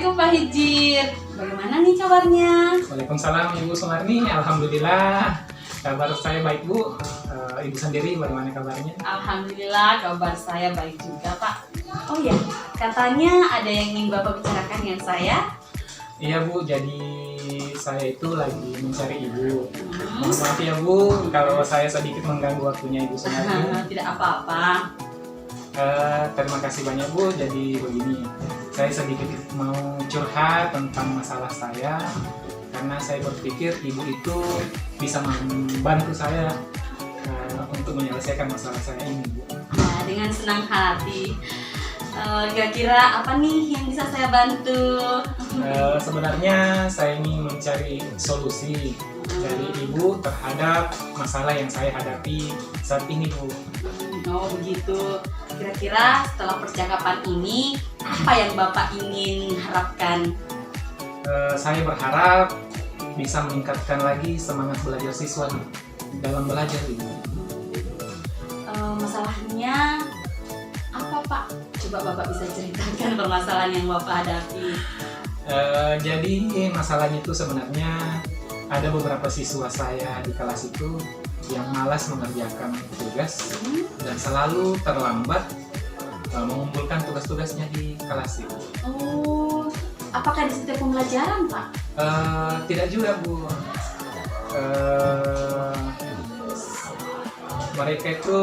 Assalamualaikum Pak Hijir. Bagaimana nih kabarnya? Waalaikumsalam Ibu Sumarni, alhamdulillah. Kabar saya baik Bu. Ibu sendiri bagaimana kabarnya? Alhamdulillah kabar saya baik juga Pak. Oh ya, katanya ada yang ingin Bapak bicarakan dengan saya? Iya Bu, jadi saya itu lagi mencari Ibu. Mohon maaf ya Bu, kalau saya sedikit mengganggu waktunya Ibu Sumarni. Tidak apa-apa. Terima kasih banyak Bu. Jadi begini, saya sedikit mau curhat tentang masalah saya, karena saya berpikir Ibu itu bisa membantu saya untuk menyelesaikan masalah saya ini Bu. Nah, dengan senang hati. Kira-kira apa nih yang bisa saya bantu? Sebenarnya saya ingin mencari solusi dari Ibu terhadap masalah yang saya hadapi saat ini Bu. Oh begitu. Kira-kira setelah percakapan ini, apa yang Bapak ingin harapkan? Saya berharap bisa meningkatkan lagi semangat belajar siswa dalam belajar Ibu. Masalahnya apa Pak? Coba Bapak bisa ceritakan permasalahan yang Bapak hadapi. Jadi masalahnya itu sebenarnya ada beberapa siswa saya di kelas itu yang malas mengerjakan tugas dan selalu terlambat mengumpulkan tugas-tugasnya di kelas itu. Oh, apakah di setiap pembelajaran Pak? Tidak juga Bu. Mereka itu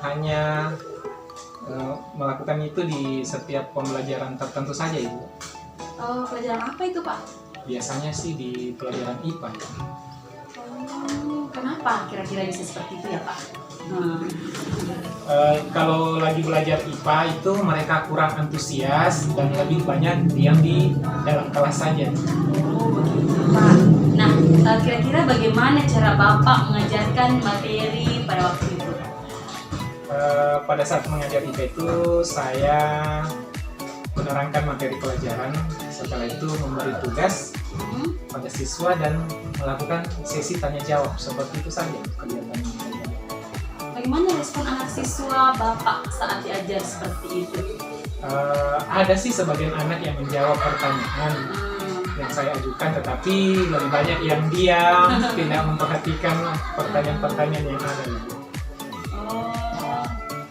hanya melakukan itu di setiap pembelajaran tertentu saja Ibu. Oh, pelajaran apa itu Pak? Biasanya sih di pelajaran IPA ya. Oh, kenapa kira-kira bisa seperti itu ya Pak? Kalau lagi belajar IPA itu mereka kurang antusias dan lebih banyak diam di dalam kelas saja. Oh begitu Pak. Nah, kira-kira bagaimana cara Bapak mengajarkan materi pada waktu itu? Pada saat mengajar IPA itu saya menerangkan materi pelajaran, setelah itu memberi tugas pada siswa dan melakukan sesi tanya jawab, seperti itu saja kegiatannya. Bagaimana respon anak siswa Bapak saat diajar seperti itu? Ada sih sebagian anak yang menjawab pertanyaan yang saya ajukan, tetapi lebih banyak yang diam, tidak memperhatikan pertanyaan-pertanyaan yang ada. Oh,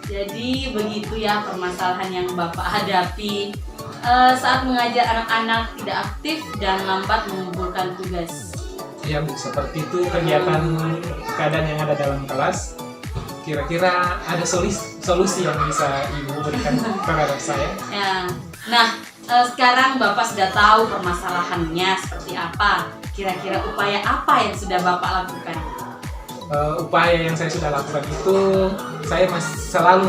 jadi begitu ya permasalahan yang Bapak hadapi saat mengajar anak-anak tidak aktif dan lambat mengumpulkan tugas. Ya Bu, seperti itu keadaan yang ada dalam kelas. Kira-kira ada solusi yang bisa Ibu berikan terhadap saya? Ya. Nah, sekarang Bapak sudah tahu permasalahannya seperti apa. Kira-kira upaya apa yang sudah Bapak lakukan? Upaya yang saya sudah lakukan itu, saya masih selalu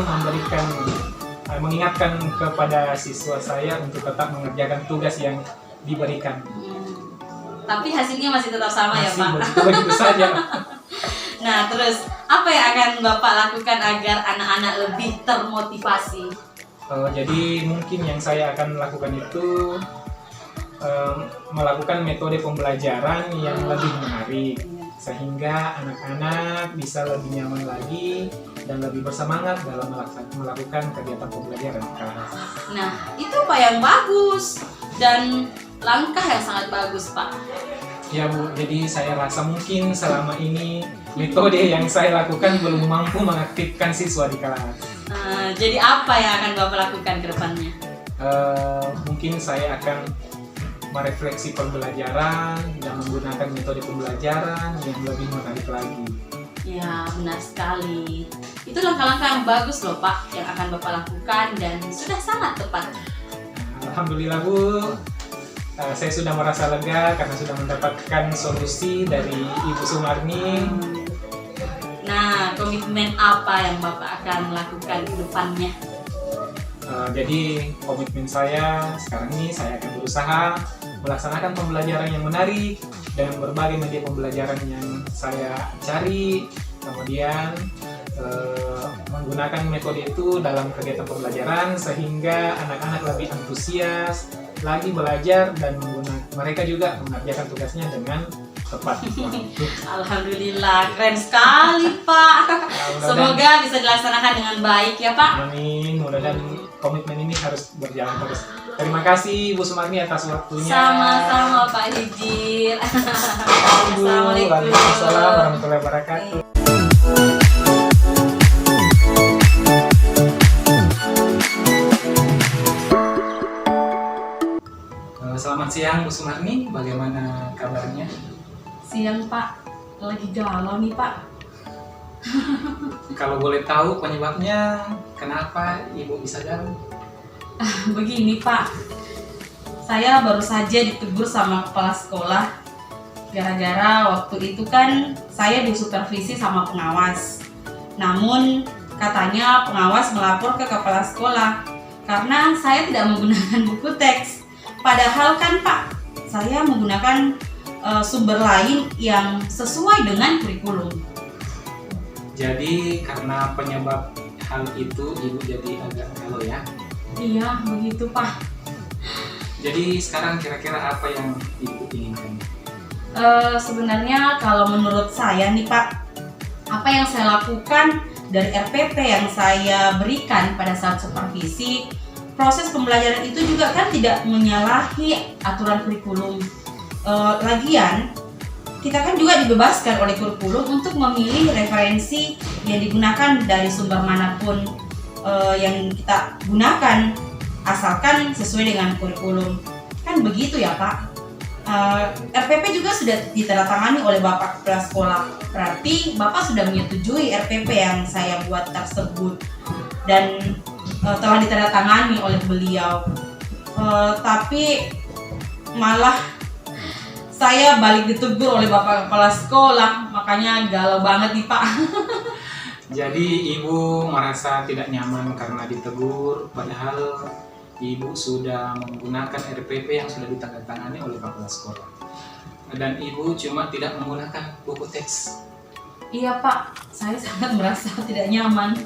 mengingatkan kepada siswa saya untuk tetap mengerjakan tugas yang diberikan. Tapi hasilnya masih tetap sama ya Pak? Begitu saja. Nah, terus apa yang akan Bapak lakukan agar anak-anak lebih termotivasi? Jadi mungkin yang saya akan lakukan itu melakukan metode pembelajaran yang lebih menarik, sehingga anak-anak bisa lebih nyaman lagi dan lebih bersemangat dalam melakukan kegiatan pembelajaran di kelas. Nah, itu Pak yang bagus dan langkah yang sangat bagus Pak. Ya Bu, jadi saya rasa mungkin selama ini metode yang saya lakukan belum mampu mengaktifkan siswa di kelas. Jadi apa yang akan Bapak lakukan ke depannya? Mungkin saya akan merefleksi pembelajaran dan menggunakan metode pembelajaran yang lebih menarik lagi. Ya, benar sekali. Itu langkah-langkah yang bagus loh Pak yang akan Bapak lakukan dan sudah sangat tepat. Alhamdulillah Bu, saya sudah merasa lega karena sudah mendapatkan solusi dari Ibu Sumarni. Nah, komitmen apa yang Bapak akan lakukan ke depannya? Jadi komitmen saya sekarang ini, saya akan berusaha melaksanakan pembelajaran yang menarik dengan berbagai media pembelajaran yang saya cari, kemudian menggunakan metode itu dalam kegiatan pembelajaran sehingga anak-anak lebih antusias lagi belajar dan mereka juga mengerjakan tugasnya dengan tepat. Alhamdulillah, keren sekali Pak. Semoga bisa dilaksanakan dengan baik ya Pak. Amin, mudah-mudahan komitmen ini harus berjalan terus. Terima kasih Bu Sumarni atas waktunya. Sama-sama Pak Hijir. Bu. Waalaikumsalam warahmatullahi wabarakatuh. Selamat siang Bu Sumarni, bagaimana kabarnya? Siang Pak, lagi galau nih Pak. Kalau boleh tahu penyebabnya kenapa Ibu bisa galau? Begini Pak, saya baru saja ditegur sama kepala sekolah gara-gara waktu itu kan saya disupervisi sama pengawas. Namun katanya pengawas melapor ke kepala sekolah karena saya tidak menggunakan buku teks. Padahal kan Pak, saya menggunakan sumber lain yang sesuai dengan kurikulum. Jadi karena penyebab hal itu Ibu jadi agak galau ya? Iya, begitu Pak. Jadi sekarang kira-kira apa yang Ibu inginkan? Sebenarnya kalau menurut saya nih Pak, apa yang saya lakukan dari RPP yang saya berikan pada saat supervisi, proses pembelajaran itu juga kan tidak menyalahi aturan kurikulum. Lagian kita kan juga dibebaskan oleh kurikulum untuk memilih referensi yang digunakan dari sumber manapun yang kita gunakan, asalkan sesuai dengan kurikulum. Kan begitu ya Pak. RPP juga sudah ditandatangani oleh Bapak Kepala Sekolah. Berarti Bapak sudah menyetujui RPP yang saya buat tersebut dan telah ditandatangani oleh beliau. Tapi malah saya balik ditegur oleh Bapak Kepala Sekolah, makanya galau banget nih Pak. Jadi Ibu merasa tidak nyaman karena ditegur, padahal Ibu sudah menggunakan RPP yang sudah ditandatangani oleh Kepala Sekolah. Dan Ibu cuma tidak menggunakan buku teks. Iya Pak, saya sangat merasa tidak nyaman.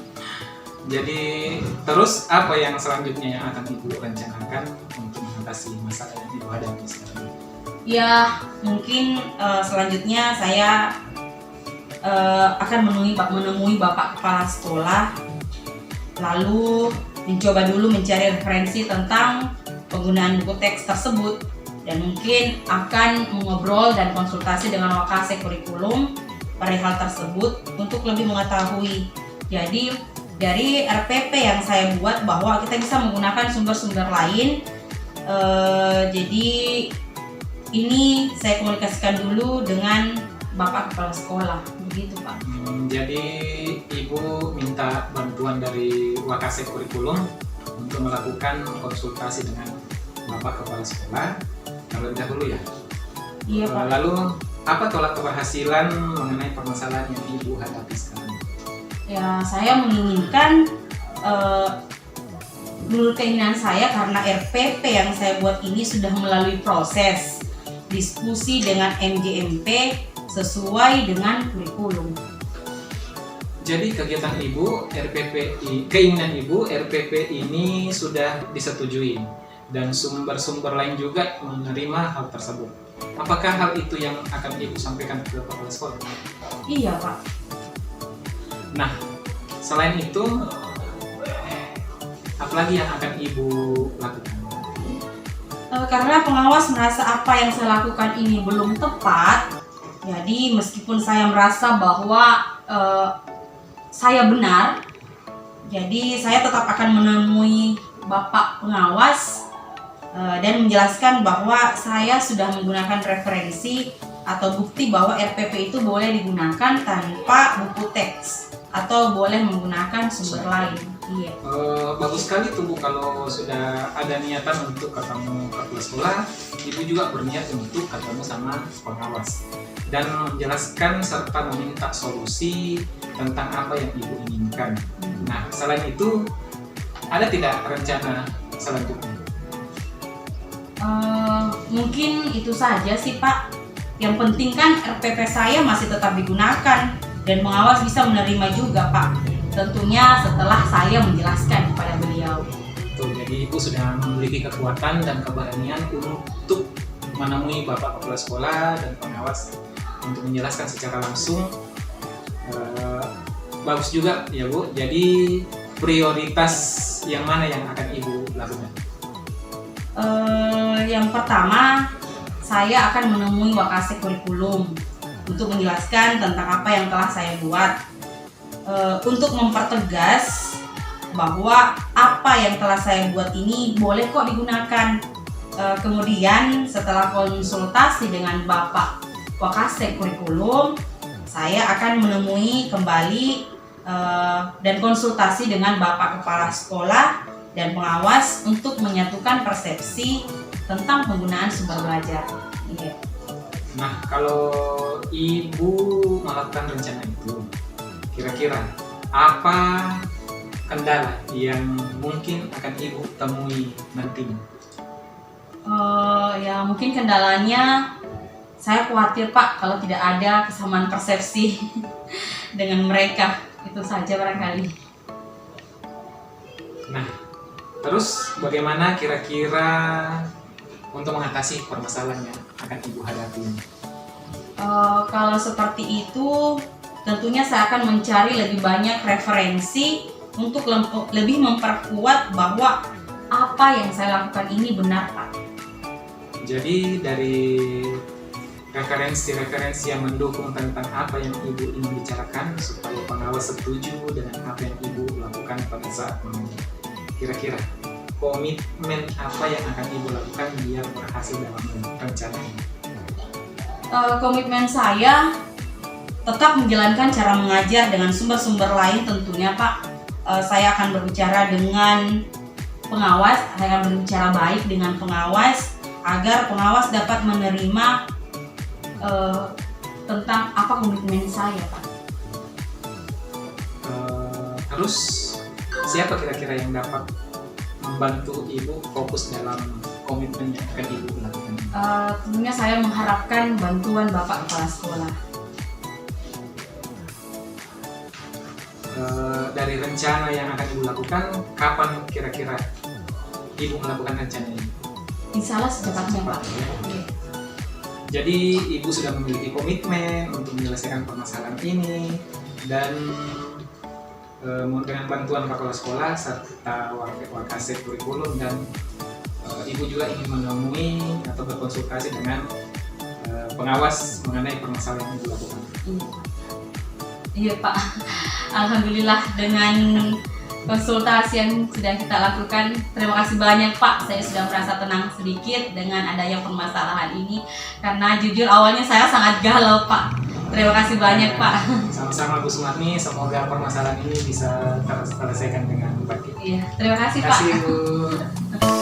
Jadi terus apa yang selanjutnya yang akan Ibu rencanakan untuk mengatasi masalah yang Ibu hadapi sekarang? Ya, mungkin selanjutnya saya akan menemui Bapak Kepala Sekolah, lalu mencoba dulu mencari referensi tentang penggunaan buku teks tersebut, dan mungkin akan mengobrol dan konsultasi dengan Wakasek kurikulum perihal tersebut untuk lebih mengetahui. Jadi dari RPP yang saya buat bahwa kita bisa menggunakan sumber-sumber lain, jadi ini saya komunikasikan dulu dengan Bapak Kepala Sekolah, begitu Pak. Jadi Ibu minta bantuan dari Wakasek kurikulum untuk melakukan konsultasi dengan Bapak Kepala Sekolah terlebih dahulu ya? Iya Pak. Lalu apa tolak keberhasilan mengenai permasalahan yang Ibu hadapi sekarang? Ya, saya menginginkan menurut keinginan saya, karena RPP yang saya buat ini sudah melalui proses diskusi dengan MGMP sesuai dengan kurikulum. Jadi kegiatan Ibu, keinginan Ibu, RPP ini sudah disetujui dan sumber-sumber lain juga menerima hal tersebut. Apakah hal itu yang akan Ibu sampaikan ke kepala sekolah? Iya Pak. Nah, selain itu, apa lagi yang akan Ibu lakukan? Karena pengawas merasa apa yang saya lakukan ini belum tepat, jadi meskipun saya merasa bahwa saya benar, jadi saya tetap akan menemui Bapak pengawas dan menjelaskan bahwa saya sudah menggunakan referensi atau bukti bahwa RPP itu boleh digunakan tanpa buku teks atau boleh menggunakan sumber lain. Iya. Bagus sekali tuh Bu, kalau sudah ada niatan untuk ketemu kepala sekolah, Ibu juga berniat untuk ketemu sama pengawas dan menjelaskan serta meminta solusi tentang apa yang Ibu inginkan. Nah, selain itu ada tidak rencana selanjutnya? Mungkin itu saja sih Pak. Yang penting kan RPP saya masih tetap digunakan dan pengawas bisa menerima juga Pak. Tentunya setelah saya menjelaskan kepada beliau. Tuh, jadi Ibu sudah memiliki kekuatan dan keberanian untuk menemui Bapak Kepala Sekolah dan pengawas untuk menjelaskan secara langsung. Bagus juga ya Bu. Jadi prioritas yang mana yang akan Ibu lakukan? Yang pertama, saya akan menemui Wakasek Kurikulum untuk menjelaskan tentang apa yang telah saya buat, untuk mempertegas bahwa apa yang telah saya buat ini boleh kok digunakan. Kemudian setelah konsultasi dengan Bapak Wakasek Kurikulum, saya akan menemui kembali dan konsultasi dengan Bapak Kepala Sekolah dan pengawas untuk menyatukan persepsi tentang penggunaan sumber belajar. Iya. Nah, kalau Ibu melakukan rencana itu, kira-kira apa kendala yang mungkin akan Ibu temui nantinya? Ya mungkin kendalanya, saya khawatir Pak kalau tidak ada kesamaan persepsi dengan mereka. Itu saja barangkali. Nah, terus bagaimana kira-kira untuk mengatasi permasalahan yang akan Ibu hadapi? Kalau seperti itu, tentunya saya akan mencari lebih banyak referensi untuk lebih memperkuat bahwa apa yang saya lakukan ini benar Pak. Jadi dari referensi-referensi yang mendukung tentang apa yang Ibu ingin bicarakan supaya pengawas setuju dengan apa yang Ibu lakukan pada saat mengajar. Kira-kira komitmen apa yang akan Ibu lakukan biar berhasil dalam rencana ini? Komitmen saya tetap menjalankan cara mengajar dengan sumber-sumber lain tentunya Pak. Saya akan berbicara dengan pengawas, saya akan berbicara baik dengan pengawas agar pengawas dapat menerima tentang apa komitmen saya Pak. Terus siapa kira-kira yang dapat membantu Ibu fokus dalam komitmen yang akan Ibu lakukan? Tentunya saya mengharapkan bantuan Bapak Kepala Sekolah. Dari rencana yang akan Ibu lakukan, kapan kira-kira Ibu melakukan rencana ini? Insya Allah secepatnya Pak. Oke. Jadi Ibu sudah memiliki komitmen untuk menyelesaikan permasalahan ini dan dengan bantuan kepala sekolah serta Wakasek Kurikulum, dan Ibu juga ingin menemui atau berkonsultasi dengan pengawas mengenai permasalahan yang Ibu lakukan. Iya Pak, Alhamdulillah dengan konsultasi yang sudah kita lakukan, terima kasih banyak Pak. Saya sudah merasa tenang sedikit dengan adanya permasalahan ini, karena jujur awalnya saya sangat galau Pak. Terima kasih banyak Pak. Sama-sama Bu Sumarni, semoga permasalahan ini bisa terselesaikan dengan baik. Iya, terima kasih Terima Pak. kasih Bu.